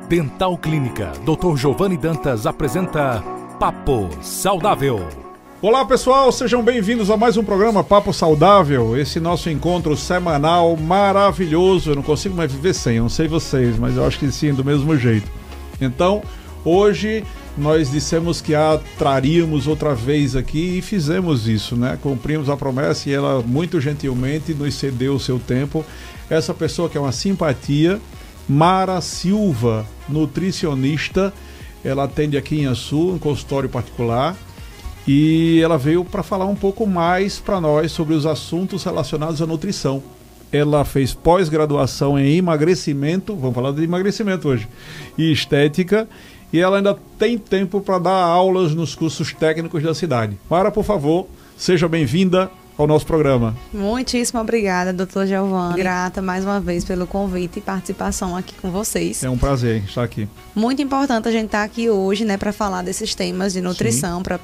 Dental Clínica Dr. Giovanni Dantas apresenta Papo Saudável. Olá pessoal, sejam bem-vindos a mais um programa Papo Saudável, esse nosso encontro semanal maravilhoso. Eu não consigo mais viver sem, eu não sei vocês, mas eu acho que sim, do mesmo jeito. Então, hoje nós dissemos que a traríamos outra vez aqui e fizemos isso, né? Cumprimos a promessa e ela muito gentilmente nos cedeu o seu tempo. Essa pessoa que é uma simpatia, Mara Silva, nutricionista, ela atende aqui em Açu, um consultório particular, e ela veio para falar um pouco mais para nós sobre os assuntos relacionados à nutrição. Ela fez pós-graduação em emagrecimento, vamos falar de emagrecimento hoje, e estética, e ela ainda tem tempo para dar aulas nos cursos técnicos da cidade. Mara, por favor, seja bem-vinda ao nosso programa. Muitíssimo obrigada, doutor Giovanni. Grata mais uma vez pelo convite e participação aqui com vocês. É um prazer estar aqui. Muito importante a gente estar aqui hoje, né, para falar desses temas de nutrição para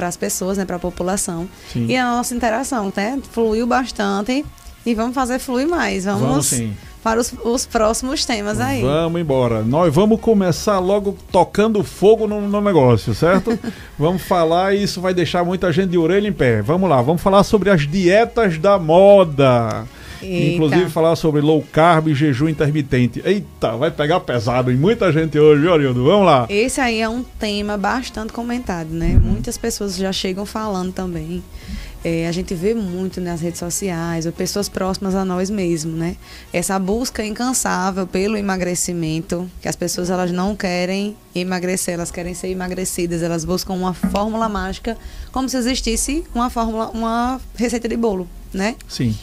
as pessoas, né, para a população. Sim. E a nossa interação, né, fluiu bastante e vamos fazer fluir mais. Vamos sim. Para os próximos temas aí. Vamos embora. Nós vamos começar logo tocando fogo no negócio, certo? Vamos falar e isso vai deixar muita gente de orelha em pé. Vamos lá, vamos falar sobre as dietas da moda. Eita. Inclusive falar sobre low carb e jejum intermitente. Eita, vai pegar pesado em muita gente hoje, viu, Arildo? Vamos lá. Esse aí é um tema bastante comentado, né? Muitas pessoas já chegam falando também. A gente vê muito nas redes sociais, ou pessoas próximas a nós mesmos, né? Essa busca incansável pelo emagrecimento, que as pessoas elas não querem emagrecer, elas querem ser emagrecidas, elas buscam uma fórmula mágica, como se existisse uma receita de bolo, né? Sim.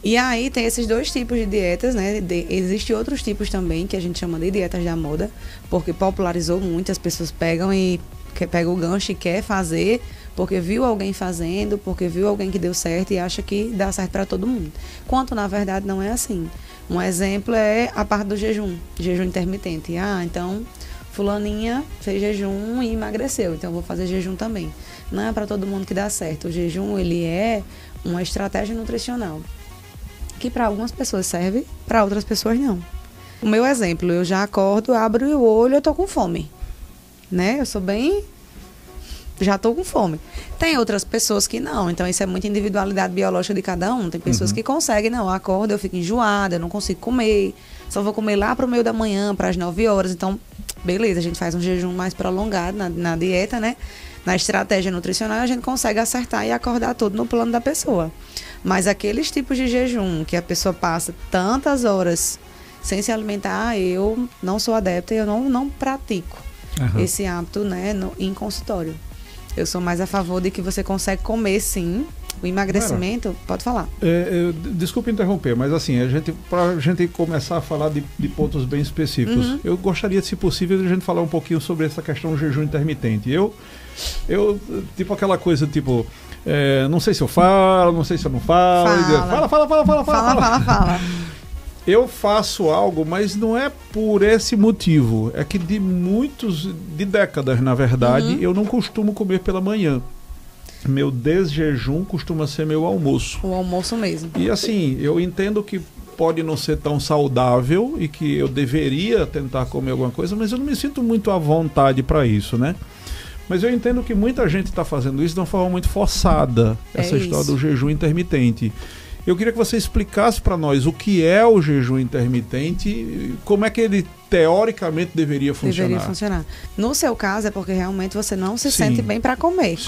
E aí tem esses dois tipos de dietas, né? Existem outros tipos também, que a gente chama de dietas da moda, porque popularizou muito, as pessoas pegam o gancho e quer fazer, porque viu alguém fazendo, porque viu alguém que deu certo e acha que dá certo para todo mundo. Quanto, na verdade, não é assim. Um exemplo é a parte do jejum intermitente. Então, fulaninha fez jejum e emagreceu, então eu vou fazer jejum também. Não é para todo mundo que dá certo. O jejum, ele é uma estratégia nutricional, que para algumas pessoas serve, para outras pessoas não. O meu exemplo, eu já acordo, abro o olho, eu tô com fome, né? Eu sou bem... já estou com fome. Tem outras pessoas que não, então isso é muita individualidade biológica de cada um. Tem pessoas que conseguem, não, eu acordo, eu fico enjoada, eu não consigo comer, só vou comer lá para o meio da manhã, para as 9 horas, então, beleza, a gente faz um jejum mais prolongado na dieta, né? Na estratégia nutricional, a gente consegue acertar e acordar tudo no plano da pessoa. Mas aqueles tipos de jejum que a pessoa passa tantas horas sem se alimentar, eu não sou adepta e eu não pratico esse hábito, né, em consultório. Eu sou mais a favor de que você consegue comer, sim. O emagrecimento, pode falar. Desculpa interromper, mas assim, para a gente começar a falar de pontos bem específicos, eu gostaria, se possível, de a gente falar um pouquinho sobre essa questão do jejum intermitente. Eu tipo aquela coisa, tipo, não sei se eu falo, não sei se eu não falo. Fala. Eu faço algo, mas não é por esse motivo. É que de décadas, na verdade, eu não costumo comer pela manhã. Meu desjejum costuma ser meu almoço. O almoço mesmo. E assim, eu entendo que pode não ser tão saudável e que eu deveria tentar comer alguma coisa, mas eu não me sinto muito à vontade para isso, né? Mas eu entendo que muita gente está fazendo isso de uma forma muito forçada, essa história do jejum intermitente. Eu queria que você explicasse para nós o que é o jejum intermitente e como é que ele teoricamente deveria funcionar. No seu caso é porque realmente você não se sente bem para comer,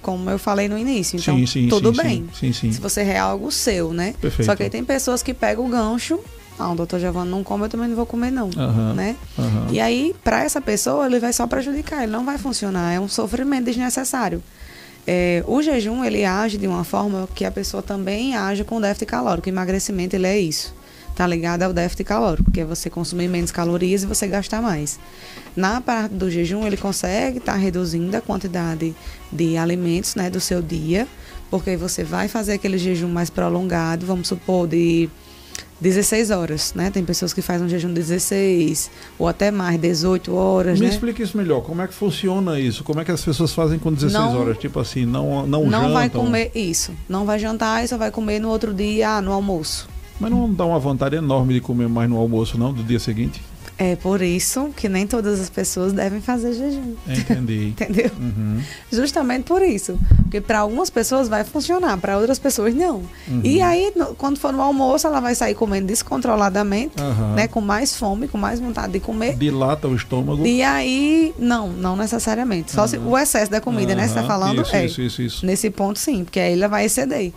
como eu falei no início. Então, tudo bem. Se você é algo seu, né? Perfeito. Só que aí tem pessoas que pegam o gancho. O doutor Giovanni não come, eu também não vou comer não, né? E aí, para essa pessoa, ele vai só prejudicar, ele não vai funcionar. É um sofrimento desnecessário. O jejum, ele age de uma forma que a pessoa também age com déficit calórico. O emagrecimento, ele é isso. Tá ligado ao déficit calórico, que é você consumir menos calorias e você gastar mais. Na parte do jejum, ele consegue estar reduzindo a quantidade de alimentos, né, do seu dia, porque você vai fazer aquele jejum mais prolongado, vamos supor, de 16 horas, né? Tem pessoas que fazem um jejum de 16 ou até mais, 18 horas, Me né? explica isso melhor, como é que funciona isso? Como é que as pessoas fazem com 16 horas? Tipo assim, não jantam? Não vai comer isso, não vai jantar e só vai comer no outro dia, no almoço. Mas não dá uma vontade enorme de comer mais no almoço, não, do dia seguinte? É por isso que nem todas as pessoas devem fazer jejum. Entendi. Entendeu? Justamente por isso. Porque para algumas pessoas vai funcionar, para outras pessoas não. E aí, quando for no almoço, ela vai sair comendo descontroladamente, né? Com mais fome, com mais vontade de comer. Dilata o estômago. E aí, não necessariamente. Só se o excesso da comida, né? Você está falando? Isso. Nesse ponto, sim. Porque aí ela vai exceder.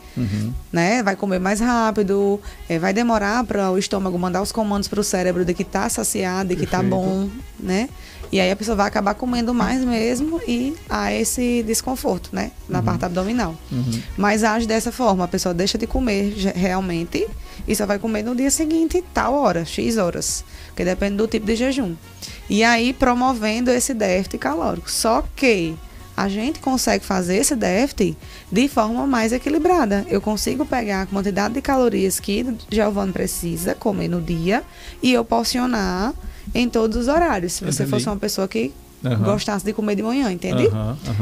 Né? Vai comer mais rápido, vai demorar para o estômago mandar os comandos para o cérebro de que está saciado, de que está bom, né? E aí a pessoa vai acabar comendo mais mesmo e há esse desconforto, né? Na parte abdominal. Mas age dessa forma, a pessoa deixa de comer realmente e só vai comer no dia seguinte, tal hora, X horas. Porque depende do tipo de jejum. E aí promovendo esse déficit calórico. Só que a gente consegue fazer esse déficit de forma mais equilibrada. Eu consigo pegar a quantidade de calorias que Giovanni precisa comer no dia e eu porcionar em todos os horários. Se você fosse uma pessoa que gostasse de comer de manhã, entende?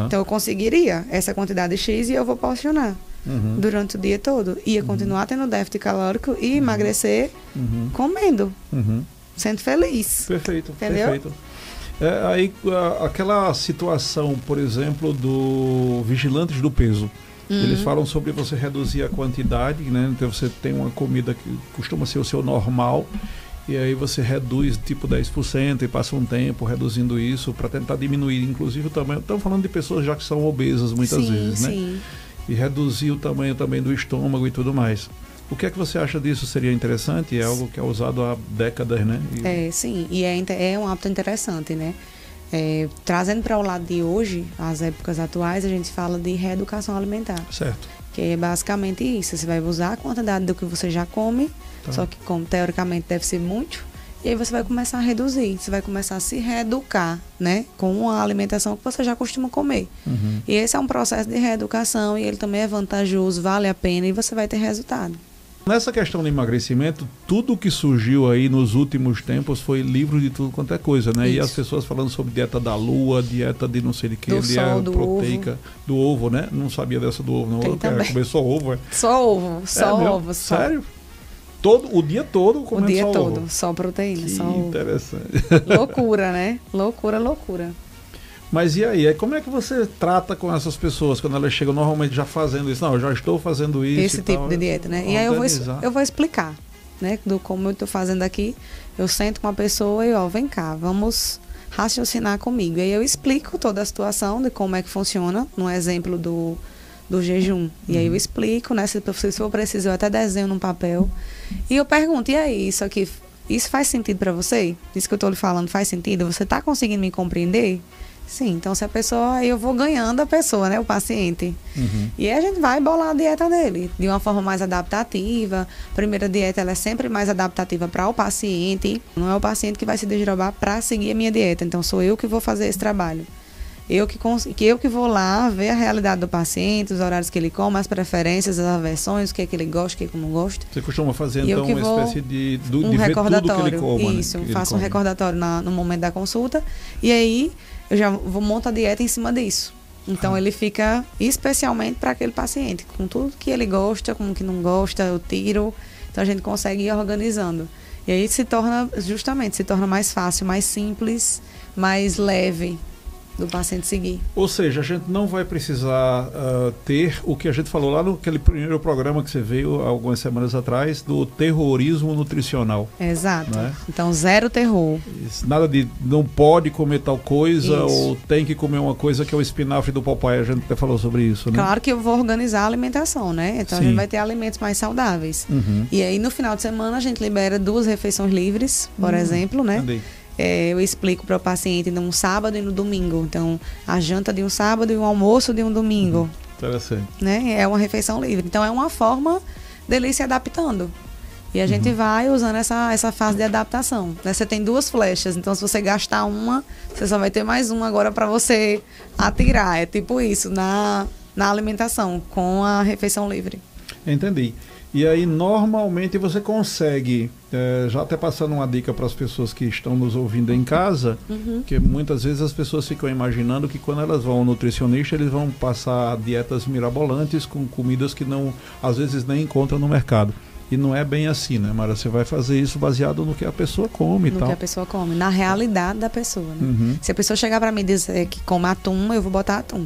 Então eu conseguiria essa quantidade X e eu vou porcionar durante o dia todo. Ia continuar tendo déficit calórico e emagrecer comendo, sendo feliz. Perfeito, entendeu? Perfeito. Aí aquela situação, por exemplo, do vigilantes do peso, eles falam sobre você reduzir a quantidade, né? Então você tem uma comida que costuma ser o seu normal e aí você reduz tipo 10% e passa um tempo reduzindo isso para tentar diminuir inclusive o tamanho. Estamos falando de pessoas já que são obesas muitas vezes, né? E reduzir o tamanho também do estômago e tudo mais. O que é que você acha disso? Seria interessante? É algo que é usado há décadas, né? Sim. E é um hábito interessante, né? Trazendo para o lado de hoje, as épocas atuais, a gente fala de reeducação alimentar. Certo. Que é basicamente isso. Você vai usar a quantidade do que você já come, só que como teoricamente deve ser muito, e aí você vai começar a reduzir. Você vai começar a se reeducar, né? Com a alimentação que você já costuma comer. E esse é um processo de reeducação e ele também é vantajoso, vale a pena e você vai ter resultado. Nessa questão de emagrecimento, tudo que surgiu aí nos últimos tempos foi livro de tudo quanto é coisa, né? Isso. E as pessoas falando sobre dieta da lua, dieta de não sei de que, dieta proteica, ovo. Do ovo, né? Não sabia dessa do ovo, não. Eu quero comer só ovo, Só ovo, ovo. Sério? O dia todo comendo só ovo? O dia todo, só proteína, só ovo. Interessante. Loucura, né? Loucura. Mas e aí? Como é que você trata com essas pessoas quando elas chegam normalmente já fazendo isso? Não, eu já estou fazendo isso. Esse tipo de dieta, né? E aí eu vou explicar, né? Como eu estou fazendo aqui. Eu sento com a pessoa e, vem cá, vamos raciocinar comigo. E aí eu explico toda a situação de como é que funciona, no exemplo do jejum. E aí eu explico, né? Se for preciso, eu até desenho num papel. E eu pergunto, e aí, isso faz sentido para você? Isso que eu estou lhe falando faz sentido? Você está conseguindo me compreender? Sim, então se a pessoa, aí eu vou ganhando a pessoa, né, o paciente. E aí a gente vai bolar a dieta dele de uma forma mais adaptativa. A primeira dieta ela é sempre mais adaptativa para o paciente. Não é o paciente que vai se desdobrar para seguir a minha dieta. Então sou eu que vou fazer esse trabalho. Eu que vou lá ver a realidade do paciente, os horários que ele come, as preferências, as aversões, o que é que ele gosta, o que é que não gosta. Você costuma fazer então uma espécie de recordatório. Ver tudo que ele come, Isso, faço um recordatório no momento da consulta e aí eu monto a dieta em cima disso. Então ele fica especialmente para aquele paciente, com tudo que ele gosta, com o que não gosta, eu tiro. Então a gente consegue ir organizando. E aí se torna mais fácil, mais simples, mais leve do paciente seguir. Ou seja, a gente não vai precisar ter o que a gente falou lá naquele primeiro programa que você veio algumas semanas atrás, do terrorismo nutricional. Exato. Né? Então, zero terror. Nada de não pode comer tal coisa ou tem que comer uma coisa que é o espinafre do papai. A gente até falou sobre isso, né? Claro que eu vou organizar a alimentação, né? Então, a gente vai ter alimentos mais saudáveis. E aí, no final de semana, a gente libera 2 refeições livres, por exemplo, né? Entendi. Eu explico para o paciente num sábado e no domingo. Então, a janta de um sábado e o almoço de um domingo. Interessante. Né? É uma refeição livre. Então, é uma forma dele ir se adaptando. E a gente vai usando essa fase de adaptação. Né? Você tem 2 flechas. Então, se você gastar uma, você só vai ter mais uma agora para você atirar. É tipo isso, na alimentação, com a refeição livre. Entendi. E aí, normalmente, você consegue, já até passando uma dica para as pessoas que estão nos ouvindo em casa, que muitas vezes as pessoas ficam imaginando que quando elas vão ao nutricionista, eles vão passar dietas mirabolantes com comidas que não, às vezes nem encontram no mercado. E não é bem assim, né, Mara? Você vai fazer isso baseado no que a pessoa come e tal. No que a pessoa come, na realidade da pessoa, né? Se a pessoa chegar para mim e dizer que come atum, eu vou botar atum.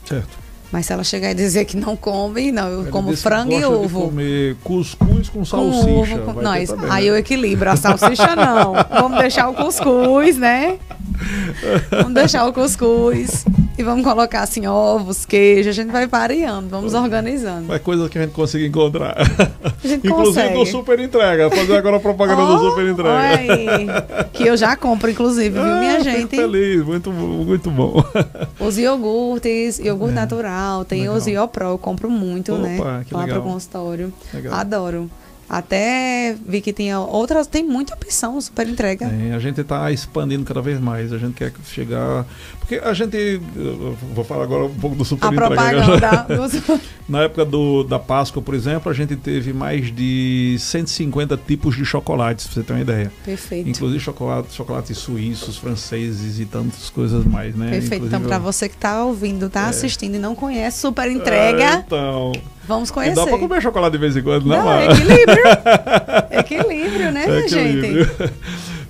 Certo. Mas se ela chegar e dizer que não come, não, eu Ele como disse frango que e gosta de ovo. comer cuscuz com salsicha. Ovo, Vai não, ter isso, também, aí né? eu equilibro, a salsicha não. Vamos deixar o cuscuz, né? Vamos deixar o cuscuz e vamos colocar assim ovos, queijo, a gente vai variando, vamos organizando. É coisa que a gente consegue encontrar. A gente Inclusive consegue. do Super Entrega. Fazer agora a propaganda do Super Entrega. Olha aí, que eu já compro, inclusive, viu, minha Fico gente? feliz, muito, muito bom. Os iogurtes, iogurte natural, tem legal. os IoPro, eu compro muito, Opa, né? que Lá legal. pro consultório. Legal. Adoro. Até vi que tinha outras, tem muita opção, Super Entrega. A gente está expandindo cada vez mais. A gente quer chegar. Porque a gente. Eu vou falar agora um pouco do Super A Entrega. propaganda dos... Na época da Páscoa, por exemplo, a gente teve mais de 150 tipos de chocolates, pra você ter uma ideia. Perfeito. Inclusive chocolates suíços, franceses e tantas coisas mais, né? Perfeito. Então, Inclusive, para você que está ouvindo, está assistindo e não conhece Super Entrega, então. vamos E conhecer. dá pra comer chocolate de vez em quando, não, Não, Mara? equilíbrio. Equilíbrio, né, minha Equilíbrio. gente?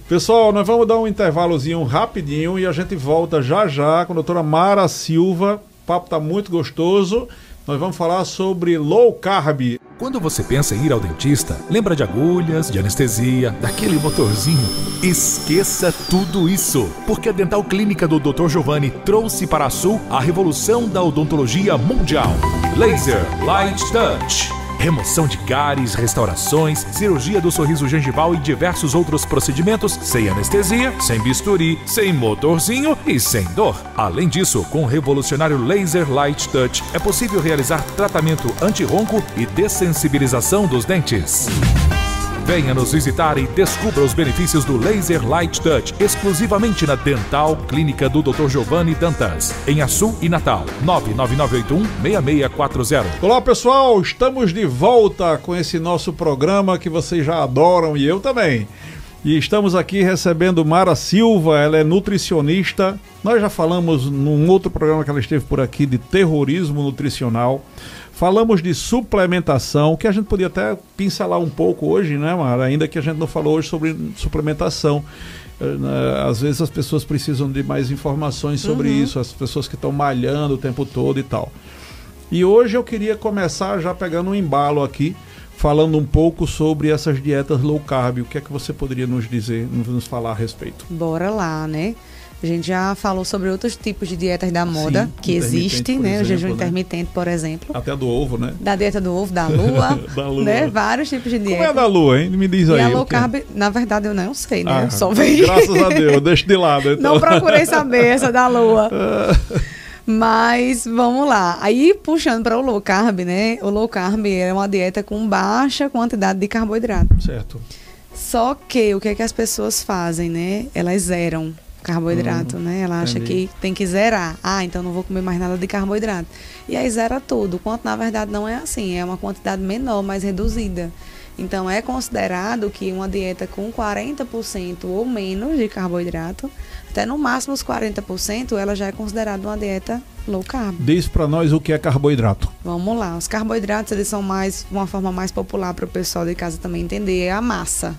Pessoal, nós vamos dar um intervalozinho rapidinho e a gente volta já já com a doutora Mara Silva. O papo tá muito gostoso. Nós vamos falar sobre low carb. Quando você pensa em ir ao dentista, lembra de agulhas, de anestesia, daquele motorzinho? Esqueça tudo isso, porque a Dental Clínica do Dr. Giovanni trouxe para a Sul a revolução da odontologia mundial. Laser Light Touch. Remoção de cáries, restaurações, cirurgia do sorriso gengival e diversos outros procedimentos sem anestesia, sem bisturi, sem motorzinho e sem dor. Além disso, com o revolucionário Laser Light Touch, é possível realizar tratamento anti-ronco e dessensibilização dos dentes. Venha nos visitar e descubra os benefícios do Laser Light Touch, exclusivamente na Dental Clínica do Dr. Giovanni Dantas, em Açu e Natal, 99981-6640. Olá, pessoal, estamos de volta com esse nosso programa que vocês já adoram e eu também. E estamos aqui recebendo Mara Silva, ela é nutricionista. Nós já falamos num outro programa que ela esteve por aqui de terrorismo nutricional. Falamos de suplementação, que a gente podia até pincelar um pouco hoje, né, Mara? Ainda que a gente não falou hoje sobre suplementação. Às vezes as pessoas precisam de mais informações sobre isso, as pessoas que estão malhando o tempo todo e tal. E hoje eu queria começar já pegando um embalo aqui, falando um pouco sobre essas dietas low carb. O que é que você poderia nos dizer, nos falar a respeito? Bora lá, né? A gente já falou sobre outros tipos de dietas da moda. Sim, que existe, por né? exemplo, O jejum né? intermitente, por exemplo. Até a do ovo, né? Da dieta do ovo, da lua, Da lua. né? Vários tipos de Como é a dieta. da lua, hein? Me diz E aí. a o low que é? carb, na verdade, eu não sei, né? Ah, Eu só vejo. graças a Deus, deixa de lado. Então. Não procurei saber essa da lua. Mas vamos lá. Aí, puxando para o low carb, né? O low carb é uma dieta com baixa quantidade de carboidrato. Certo. Só que o que é que as pessoas fazem, né? Elas zeram carboidrato, né? Ela acha entendi. que tem que zerar. Ah, então não vou comer mais nada de carboidrato. E aí zera tudo, quanto na verdade não é assim, é uma quantidade menor, mais reduzida. Então é considerado que uma dieta com 40% ou menos de carboidrato, até no máximo os 40%, ela já é considerada uma dieta low carb. Diz pra nós o que é carboidrato. Vamos lá, os carboidratos eles são mais uma forma mais popular para o pessoal de casa também entender, é a massa,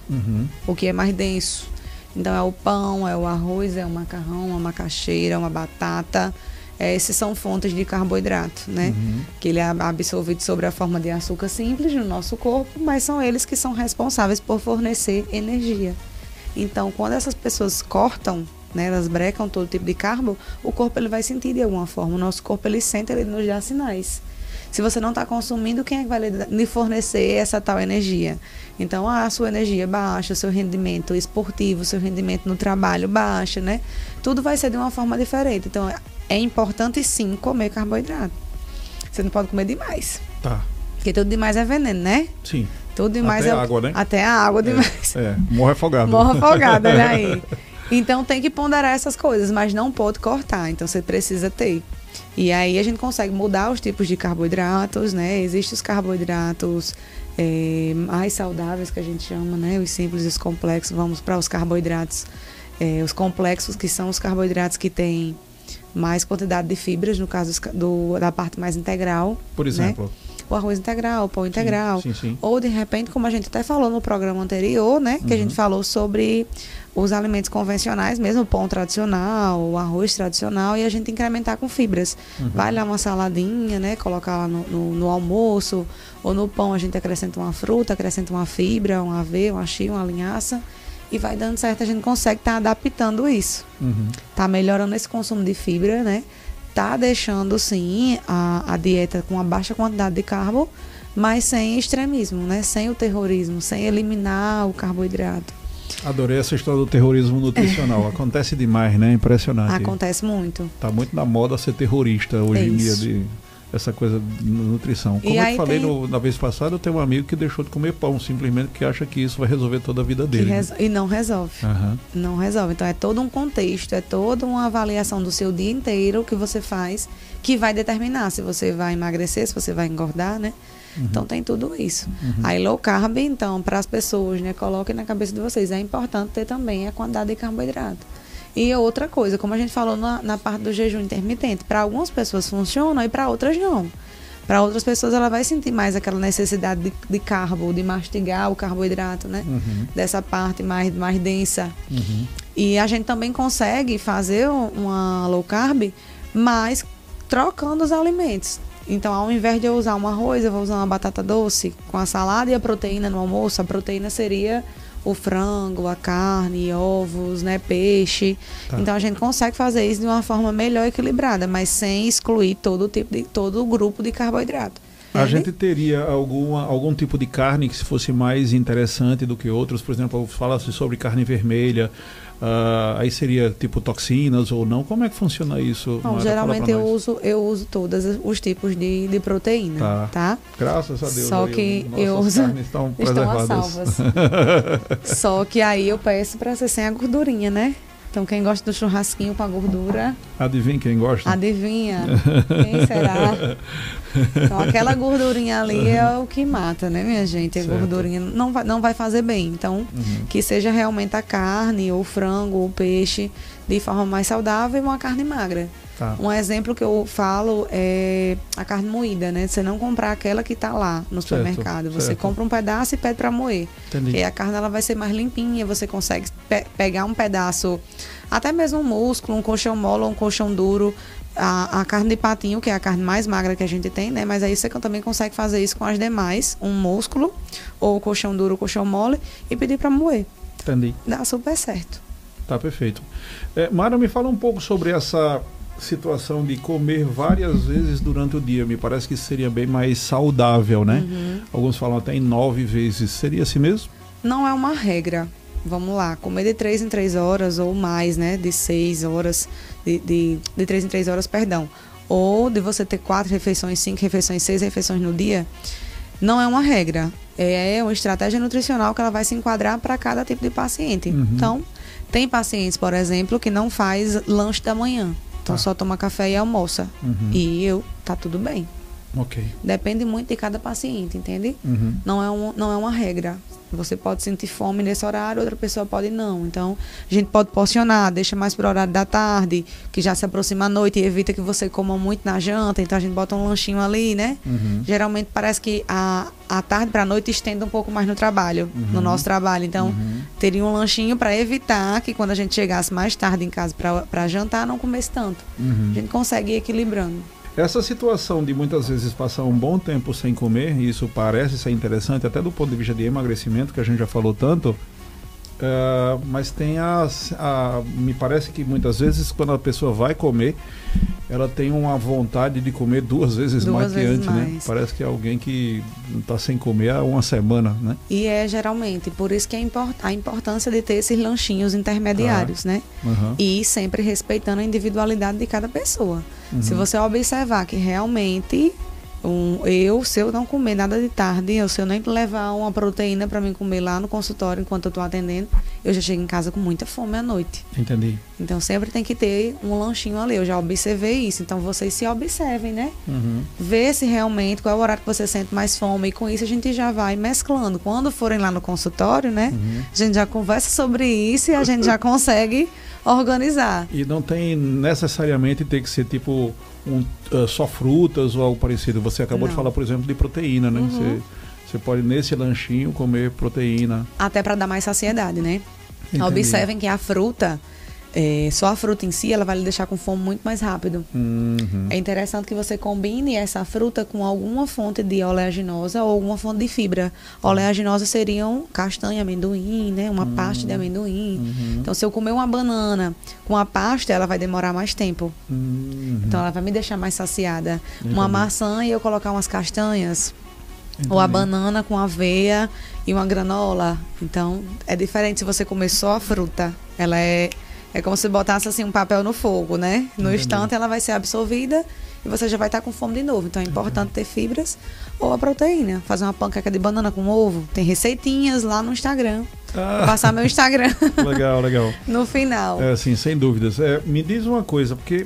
o que é mais denso. Então é o pão, é o arroz, é o macarrão, uma macaxeira, uma batata. Esses são fontes de carboidrato, né? Que ele é absorvido sobre a forma de açúcar simples no nosso corpo, mas são eles que são responsáveis por fornecer energia. Então, quando essas pessoas cortam, né, elas brecam todo tipo de carbo, o corpo ele vai sentir de alguma forma. O nosso corpo ele sente, ele nos dá sinais. Se você não está consumindo, quem é que vai lhe fornecer essa tal energia? Então, a sua energia baixa, o seu rendimento esportivo, o seu rendimento no trabalho baixa, né? Tudo vai ser de uma forma diferente. Então, é importante sim comer carboidrato. Você não pode comer demais. Tá. Porque tudo demais é veneno, né? Sim. Tudo demais Até é água, né? Até a água demais. Morre afogado. Morre afogado, olha aí. Então tem que ponderar essas coisas, mas não pode cortar. Então você precisa ter. E aí a gente consegue mudar os tipos de carboidratos, né? Existem os carboidratos mais saudáveis que a gente chama, né? Os simples e os complexos. Vamos para os carboidratos. Os complexos, que são os carboidratos que têm mais quantidade de fibras, no caso da parte mais integral. Por exemplo? Né? o arroz integral, o pão integral. Sim. Ou, de repente, como a gente até falou no programa anterior, né? Que a gente falou sobre os alimentos convencionais, mesmo o pão tradicional, o arroz tradicional, e a gente incrementar com fibras. Vai lá uma saladinha, né? Colocar lá no almoço, ou no pão a gente acrescenta uma fruta, acrescenta uma fibra, um aveia, uma chia, uma linhaça, e vai dando certo, a gente consegue estar adaptando isso. Tá melhorando esse consumo de fibra, né? Tá deixando, sim, a dieta com uma baixa quantidade de carbo, mas sem extremismo, né? Sem o terrorismo, sem eliminar o carboidrato. Adorei essa história do terrorismo nutricional. Acontece demais, né? Impressionante. Acontece muito. Tá muito na moda ser terrorista hoje em dia, essa coisa de nutrição. Como eu te falei na vez passada, eu tenho um amigo que deixou de comer pão, simplesmente porque acha que isso vai resolver toda a vida dele. E não resolve. Não resolve. Então é todo um contexto, é toda uma avaliação do seu dia inteiro que você faz, que vai determinar se você vai emagrecer, se você vai engordar, né? Então tem tudo isso. Aí low carb, então, para as pessoas, né, coloquem na cabeça de vocês, é importante ter também a quantidade de carboidrato. E outra coisa, como a gente falou na parte do jejum intermitente, para algumas pessoas funciona e para outras não. Para outras pessoas ela vai sentir mais aquela necessidade de carbo, de mastigar o carboidrato, né? Dessa parte mais densa. E a gente também consegue fazer uma low carb, mas trocando os alimentos. Então, ao invés de eu usar um arroz, eu vou usar uma batata doce com a salada e a proteína no almoço. A proteína seria o frango, a carne, ovos, né, peixe. Então, a gente consegue fazer isso de uma forma melhor equilibrada, mas sem excluir todo o grupo de carboidrato. A gente teria algum tipo de carne que fosse mais interessante do que outros? Por exemplo, fala-se sobre carne vermelha, aí seria tipo toxinas ou não? Como é que funciona isso? Não, geralmente eu uso todos os tipos de proteína, tá? Graças a Deus. Só que eu uso, estão a salvas. Só que aí eu peço para ser sem a gordurinha, né? Então, quem gosta do churrasquinho com a gordura... Adivinha quem gosta? Adivinha. Quem será? Então, aquela gordurinha ali é o que mata, né, minha gente? A gordurinha não vai fazer bem. Então, que seja realmente a carne, ou o frango, ou o peixe, de forma mais saudável e uma carne magra. Um exemplo que eu falo é a carne moída, né? Você não comprar aquela que está lá no supermercado. Você compra um pedaço e pede para moer. Entendi. E a carne ela vai ser mais limpinha, você consegue pegar um pedaço, até mesmo um músculo, um colchão mole ou um colchão duro, a carne de patinho, que é a carne mais magra que a gente tem, né? Mas aí você também consegue fazer isso com as demais, um músculo, ou colchão duro, ou colchão mole, e pedir para moer. Entendi. Dá super certo. Tá perfeito. Mara, me fala um pouco sobre essa situação de comer várias vezes durante o dia. Me parece que seria bem mais saudável, né? Alguns falam até em 9 vezes. Seria assim mesmo? Não é uma regra. Vamos lá, comer de 3 em 3 horas ou mais, né? De 6 horas, de 3 em 3 horas, perdão. Ou de você ter 4 refeições, 5 refeições, 6 refeições no dia. Não é uma regra. É uma estratégia nutricional que ela vai se enquadrar para cada tipo de paciente. Então, tem pacientes, por exemplo, que não faz lanche da manhã. Então só toma café e almoça. E tá tudo bem. Ok. Depende muito de cada paciente, entende? Não é uma regra. Você pode sentir fome nesse horário, outra pessoa pode não. Então, a gente pode porcionar, deixa mais para o horário da tarde, que já se aproxima a noite e evita que você coma muito na janta. Então, a gente bota um lanchinho ali, né? Geralmente, parece que a tarde para a noite estende um pouco mais no trabalho, no nosso trabalho. Então, teria um lanchinho para evitar que quando a gente chegasse mais tarde em casa para jantar, não comesse tanto. A gente consegue ir equilibrando. Essa situação de muitas vezes passar um bom tempo sem comer, e isso parece ser interessante, até do ponto de vista de emagrecimento, que a gente já falou tanto, mas tem me parece que muitas vezes quando a pessoa vai comer, ela tem uma vontade de comer 2 vezes mais que antes, né? Parece que é alguém que está sem comer há uma semana, né? E geralmente, por isso que a importância de ter esses lanchinhos intermediários, né? E sempre respeitando a individualidade de cada pessoa. Se você observar que realmente se eu não comer nada de tarde, ou se eu nem levar uma proteína para mim comer lá no consultório enquanto eu estou atendendo, eu já chego em casa com muita fome à noite. Entendi. Então sempre tem que ter um lanchinho ali. Eu já observei isso. Então vocês se observem, né? Vê se realmente qual é o horário que você sente mais fome. E com isso a gente já vai mesclando. Quando forem lá no consultório, né? A gente já conversa sobre isso e a gente já consegue organizar. E não tem necessariamente ter que ser tipo só frutas ou algo parecido. Você acabou de falar, por exemplo, de proteína, né? Você pode nesse lanchinho comer proteína. Até para dar mais saciedade, né? Entendi. Observem que a fruta, só a fruta em si, ela vai lhe deixar com fome muito mais rápido. É interessante que você combine essa fruta com alguma fonte de oleaginosa ou alguma fonte de fibra. Oleaginosa seriam castanha, amendoim, né? Uma pasta de amendoim. Então, se eu comer uma banana com a pasta, ela vai demorar mais tempo. Então, ela vai me deixar mais saciada. Uma maçã e eu colocar umas castanhas. Ou a banana com aveia e uma granola. Então, é diferente se você comer só a fruta. Ela é como se botasse assim um papel no fogo, né? No instante ela vai ser absorvida e você já vai estar com fome de novo. Então é importante ter fibras ou a proteína. Fazer uma panqueca de banana com ovo. Tem receitinhas lá no Instagram. Vou passar meu Instagram. Legal. No final. Sim, sem dúvidas. Me diz uma coisa, porque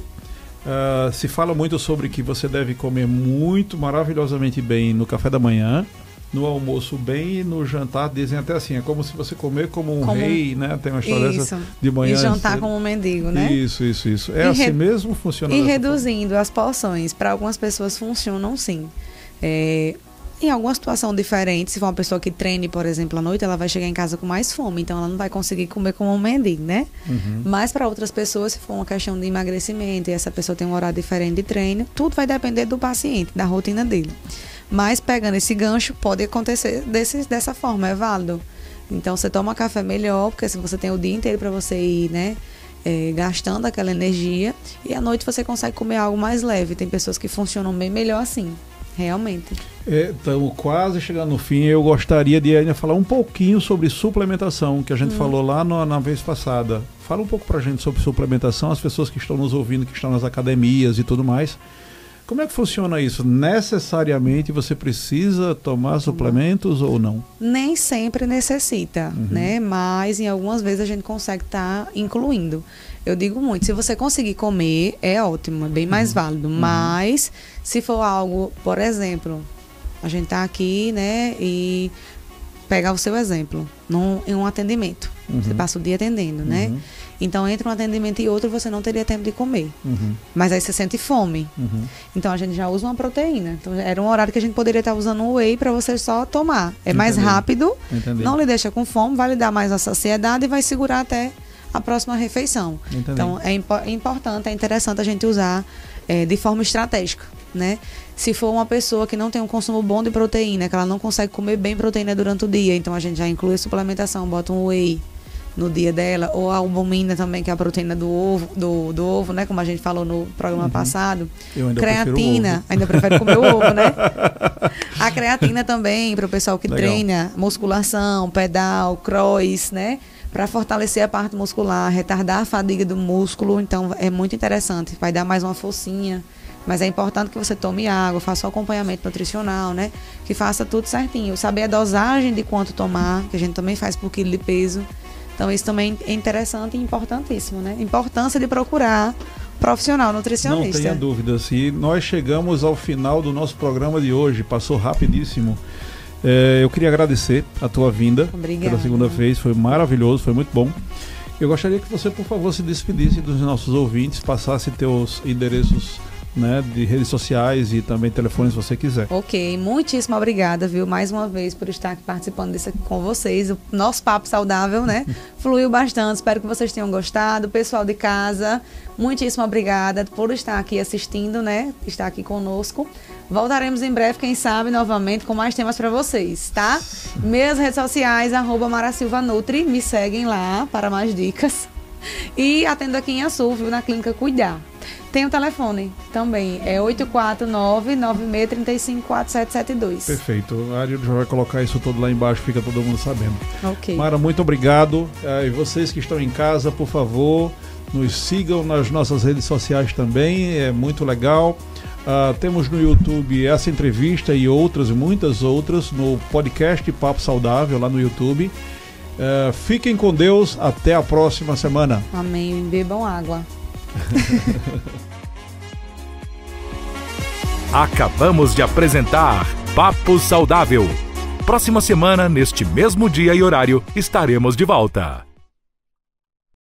se fala muito sobre que você deve comer maravilhosamente bem no café da manhã, no almoço bem e no jantar, dizem até assim, é como se você comer como um rei, né? Tem uma história dessa de manhã. E jantar como um mendigo, né? Isso. É assim mesmo? Funciona E dessa reduzindo forma? as porções. Para algumas pessoas funcionam sim. Em alguma situação diferente, se for uma pessoa que treine, por exemplo, à noite, ela vai chegar em casa com mais fome, então ela não vai conseguir comer como um mendigo, né? Mas para outras pessoas, se for uma questão de emagrecimento e essa pessoa tem um horário diferente de treino, tudo vai depender do paciente, da rotina dele. Mas pegando esse gancho, pode acontecer dessa forma, é válido. Então você toma café melhor, porque se você tem o dia inteiro para você ir, né? Gastando aquela energia, e à noite você consegue comer algo mais leve. Tem pessoas que funcionam bem melhor assim. Realmente. Estamos quase chegando no fim. Eu gostaria de ainda falar um pouquinho sobre suplementação, que a gente falou lá na vez passada. Fala um pouco pra gente sobre suplementação, as pessoas que estão nos ouvindo, que estão nas academias e tudo mais. Como é que funciona isso? Necessariamente você precisa tomar suplementos ou não? Nem sempre necessita, né? Mas em algumas vezes a gente consegue estar incluindo. Eu digo muito, se você conseguir comer, é ótimo, é bem mais válido. Mas se for algo, por exemplo, a gente tá aqui, né? E pegar o seu exemplo, em um atendimento. Você passa o dia atendendo, né? Então, entre um atendimento e outro, você não teria tempo de comer. Mas aí você sente fome. Então, a gente já usa uma proteína. Então, era um horário que a gente poderia estar usando um whey para você só tomar. É mais rápido, não lhe deixa com fome, vai lhe dar mais a saciedade e vai segurar até a próxima refeição. Então, é importante, é interessante a gente usar de forma estratégica, né? Se for uma pessoa que não tem um consumo bom de proteína, que ela não consegue comer bem proteína durante o dia, então a gente já inclui a suplementação, bota um whey no dia dela, ou a albumina também, que é a proteína do ovo, né? Como a gente falou no programa passado. Eu ainda creatina, ainda prefere comer o ovo, né? A creatina também, para o pessoal que treina musculação, pedal, cross, né? Para fortalecer a parte muscular, retardar a fadiga do músculo. Então, é muito interessante. Vai dar mais uma forcinha. Mas é importante que você tome água, faça o acompanhamento nutricional, né? Que faça tudo certinho. Saber a dosagem de quanto tomar, que a gente também faz por quilo de peso. Então, isso também é interessante e importantíssimo, né? Importância de procurar profissional nutricionista. Não tenha dúvidas. E nós chegamos ao final do nosso programa de hoje. Passou rapidíssimo. Eu queria agradecer a tua vinda. Obrigada. Pela segunda vez. Foi maravilhoso, foi muito bom. Eu gostaria que você, por favor, se despedisse dos nossos ouvintes, passasse teus endereços, né, de redes sociais e também telefones, se você quiser. Ok, muitíssimo obrigada, viu, mais uma vez por estar aqui participando disso aqui com vocês. O nosso papo saudável, né, fluiu bastante, espero que vocês tenham gostado. Pessoal de casa, muitíssimo obrigada por estar aqui assistindo, né, estar aqui conosco. Voltaremos em breve, quem sabe, novamente com mais temas para vocês, tá? Minhas redes sociais, @MaraSilvaNutri, me seguem lá para mais dicas. E atendo aqui em Açu, viu, na Clínica Cuidar. Tem o telefone também, é 849-9635-4772. Perfeito, a Ari já vai colocar isso tudo lá embaixo, fica todo mundo sabendo. Ok. Mara, muito obrigado. E vocês que estão em casa, por favor, nos sigam nas nossas redes sociais também, é muito legal. Temos no YouTube essa entrevista e outras, muitas outras, no podcast Papo Saudável, lá no YouTube. Fiquem com Deus, até a próxima semana. Amém. Bebam água. Acabamos de apresentar Papo Saudável. Próxima semana, neste mesmo dia e horário, estaremos de volta.